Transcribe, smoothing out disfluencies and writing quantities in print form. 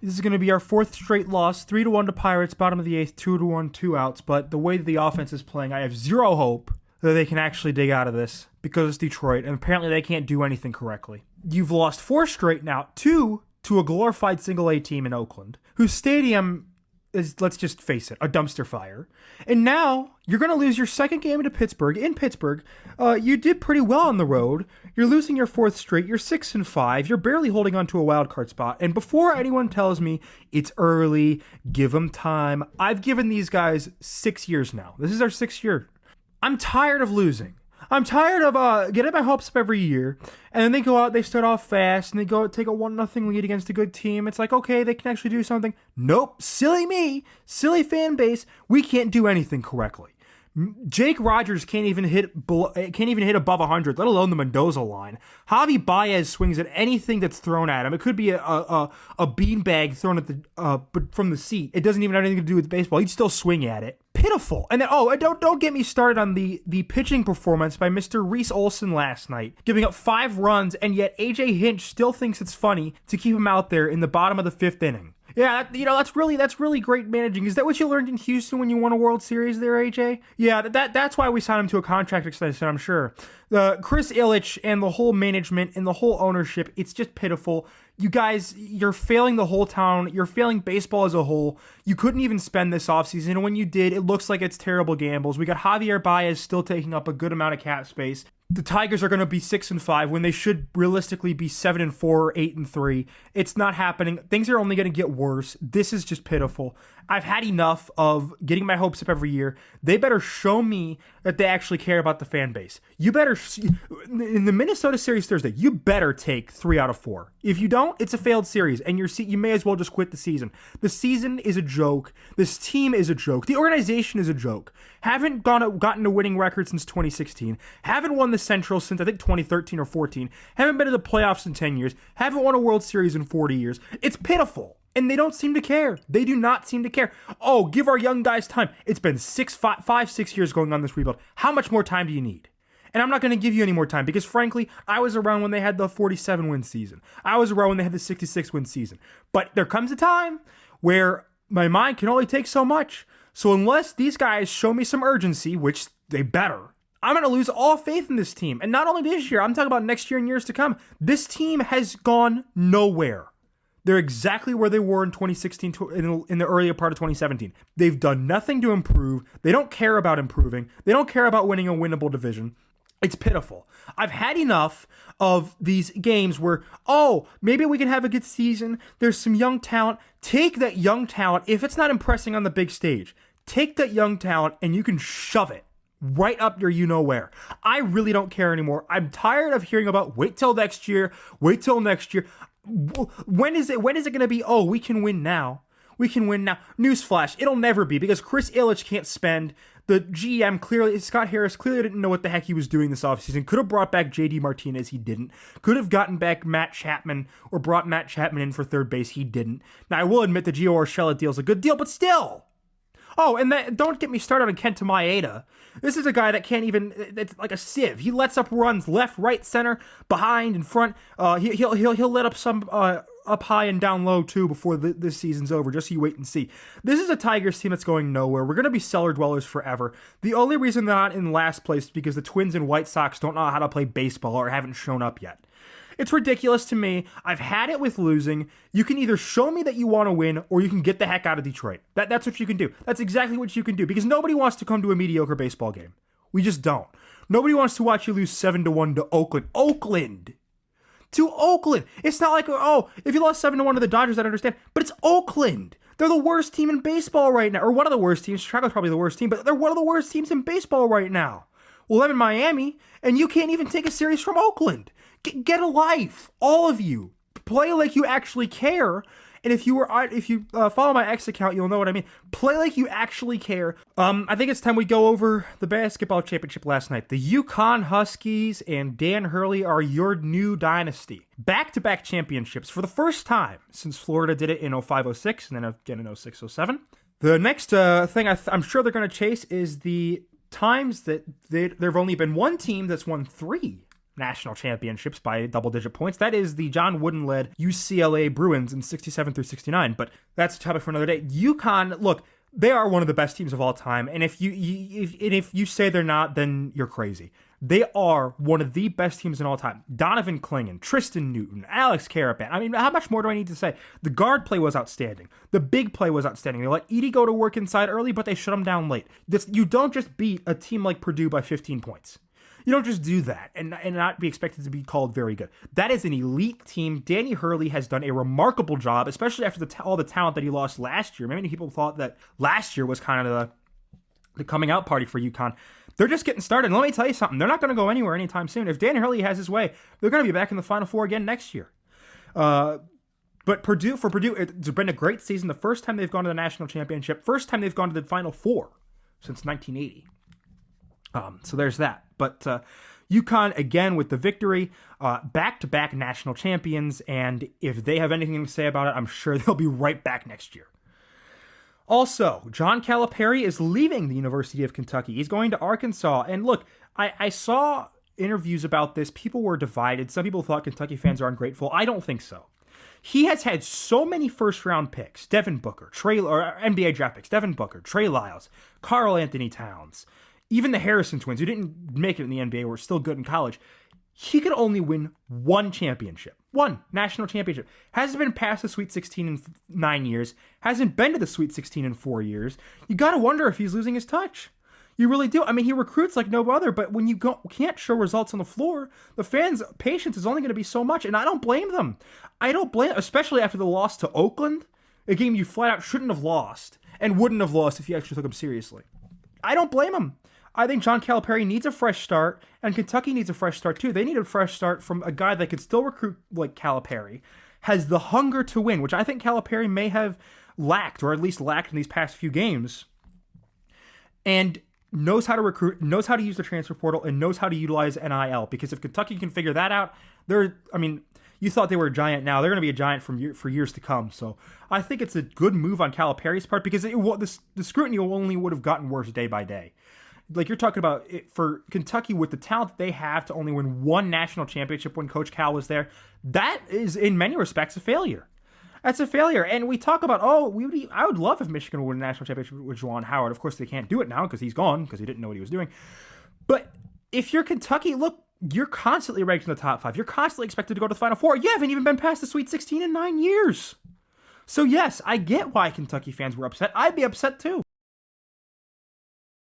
This is going to be our fourth straight loss, 3-1 to Pirates, bottom of the eighth, 2-1, 2 outs. But the way that the offense is playing, I have zero hope that they can actually dig out of this because it's Detroit, and apparently they can't do anything correctly. You've lost 4 straight now, 2 to a glorified single-A team in Oakland, whose stadium is, let's just face it, a dumpster fire. And now you're going to lose your second game to Pittsburgh. In Pittsburgh, you did pretty well on the road. You're losing your 4th straight. You're 6-5. You're barely holding on to a wild card spot. And before anyone tells me it's early, give them time, I've given these guys 6 years now. This is our 6th year. I'm tired of losing. I'm tired of getting my hopes up every year, and then they go out, they start off fast, and they go take a 1-0 lead against a good team. It's like, okay, they can actually do something. Nope, silly me, silly fan base. We can't do anything correctly. Jake Rogers can't even hit above 100, let alone the Mendoza line. Javi Baez swings at anything that's thrown at him. It could be a beanbag thrown at from the seat. It doesn't even have anything to do with baseball. He'd still swing at it. Pitiful. And then, don't get me started on the pitching performance by Mr. Reese Olson last night, giving up 5 runs, and yet AJ Hinch still thinks it's funny to keep him out there in the bottom of the 5th inning. Yeah, that's really great managing. Is that what you learned in Houston when you won a World Series there, AJ? Yeah, that's why we signed him to a contract extension, I'm sure. Chris Ilitch and the whole management and the whole ownership, it's just pitiful. You guys, you're failing the whole town. You're failing baseball as a whole. You couldn't even spend this offseason, and when you did, it looks like it's terrible gambles. We got Javier Baez still taking up a good amount of cap space. The Tigers are going to be 6-5 when they should realistically be 7-4, 8-3. It's not happening. Things are only going to get worse. This is just pitiful. I've had enough of getting my hopes up every year. They better show me that they actually care about the fan base. You better, in the Minnesota series Thursday, you better take 3 out of 4. If you don't, it's a failed series, and you may as well just quit the season. The season is a joke. This team is a joke. The organization is a joke. Haven't gotten a winning record since 2016. Haven't won the Central since, I think, 2013 or 14. Haven't been to the playoffs in 10 years. Haven't won a World Series in 40 years. It's pitiful. And they don't seem to care. They do not seem to care. Oh, give our young guys time. It's been 6 years going on this rebuild. How much more time do you need? And I'm not going to give you any more time because, frankly, I was around when they had the 47-win season. I was around when they had the 66-win season. But there comes a time where my mind can only take so much. So unless these guys show me some urgency, which they better, I'm going to lose all faith in this team. And not only this year, I'm talking about next year and years to come. This team has gone nowhere. They're exactly where they were in 2016 in the earlier part of 2017. They've done nothing to improve. They don't care about improving. They don't care about winning a winnable division. It's pitiful. I've had enough of these games where, maybe we can have a good season. There's some young talent. Take that young talent. If it's not impressing on the big stage, take that young talent and you can shove it right up your you-know-where. I really don't care anymore. I'm tired of hearing about wait till next year. When is it going to be, we can win now. We can win now. Newsflash, it'll never be because Chris Ilitch can't spend. The GM, Scott Harris, clearly didn't know what the heck he was doing this offseason. Could have brought back JD Martinez, he didn't. Could have gotten back Matt Chapman or brought Matt Chapman in for third base, he didn't. Now, I will admit the Gio Urshela deal's a good deal, but still. Don't get me started on Kenta Maeda. This is a guy that can't even, it's like a sieve. He lets up runs left, right, center, behind, in front. He'll let up some up high and down low too before this season's over. Just so you wait and see. This is a Tigers team that's going nowhere. We're going to be cellar dwellers forever. The only reason they're not in last place is because the Twins and White Sox don't know how to play baseball or haven't shown up yet. It's ridiculous to me. I've had it with losing. You can either show me that you want to win or you can get the heck out of Detroit. That's what you can do. That's exactly what you can do because nobody wants to come to a mediocre baseball game. We just don't. Nobody wants to watch you lose 7-1 to Oakland. To Oakland. It's not like, if you lost 7-1 to the Dodgers, I'd understand. But it's Oakland. They're the worst team in baseball right now. Or one of the worst teams. Chicago's probably the worst team, but they're one of the worst teams in baseball right now. Well, I'm in Miami, and you can't even take a series from Oakland. Get a life, all of you. Play like you actually care. And if you follow my X account, you'll know what I mean. Play like you actually care. I think it's time we go over the basketball championship last night. The UConn Huskies and Dan Hurley are your new dynasty. Back-to-back championships for the first time since Florida did it in 05-06 and then again in 06-07. The next thing I'm sure they're going to chase is the times that there've only been one team that's won 3 national championships by double-digit points. That is the John Wooden-led UCLA Bruins in 67 through 69, but that's a topic for another day. UConn, look, they are one of the best teams of all time, and if you say they're not, then you're crazy. They are one of the best teams in all time. Donovan Clingan, Tristan Newton, Alex Karapan. I mean, how much more do I need to say? The guard play was outstanding. The big play was outstanding. They let Edie go to work inside early, but they shut him down late. You don't just beat a team like Purdue by 15 points. You don't just do that and not be expected to be called very good. That is an elite team. Danny Hurley has done a remarkable job, especially after all the talent that he lost last year. Many people thought that last year was kind of the coming out party for UConn. They're just getting started. And let me tell you something. They're not going to go anywhere anytime soon. If Danny Hurley has his way, they're going to be back in the Final Four again next year. But for Purdue, it's been a great season. The first time they've gone to the national championship. First time they've gone to the Final Four since 1980. So there's that. But UConn, again, with the victory, back-to-back national champions. And if they have anything to say about it, I'm sure they'll be right back next year. Also, John Calipari is leaving the University of Kentucky. He's going to Arkansas. And look, I saw interviews about this. People were divided. Some people thought Kentucky fans are ungrateful. I don't think so. He has had so many first-round picks. Devin Booker, NBA draft picks. Devin Booker, Trey Lyles, Karl Anthony Towns, even the Harrison twins, who didn't make it in the NBA, were still good in college. He could only win one championship. One national championship. Hasn't been past the Sweet 16 in 9 years. Hasn't been to the Sweet 16 in 4 years. You got to wonder if he's losing his touch. You really do. I mean, he recruits like no other, but when you can't show results on the floor, the fans' patience is only going to be so much, and I don't blame them. Especially after the loss to Oakland, a game you flat out shouldn't have lost, and wouldn't have lost if you actually took him seriously. I don't blame him. I think John Calipari needs a fresh start, and Kentucky needs a fresh start too. They need a fresh start from a guy that could still recruit like Calipari, has the hunger to win, which I think Calipari may have lacked, or at least lacked in these past few games, and knows how to recruit, knows how to use the transfer portal, and knows how to utilize NIL. Because if Kentucky can figure that out, you thought they were a giant now. They're going to be a giant for years to come. So I think it's a good move on Calipari's part, because the scrutiny only would have gotten worse day by day. Like you're talking about it, for Kentucky, with the talent that they have to only win one national championship when Coach Cal was there, that is in many respects a failure. That's a failure. And we talk about, I would love if Michigan would win a national championship with Juwan Howard. Of course, they can't do it now because he's gone, because he didn't know what he was doing. But if you're Kentucky, look, you're constantly ranked in the top 5. You're constantly expected to go to the Final Four. You haven't even been past the Sweet 16 in 9 years. So yes, I get why Kentucky fans were upset. I'd be upset too.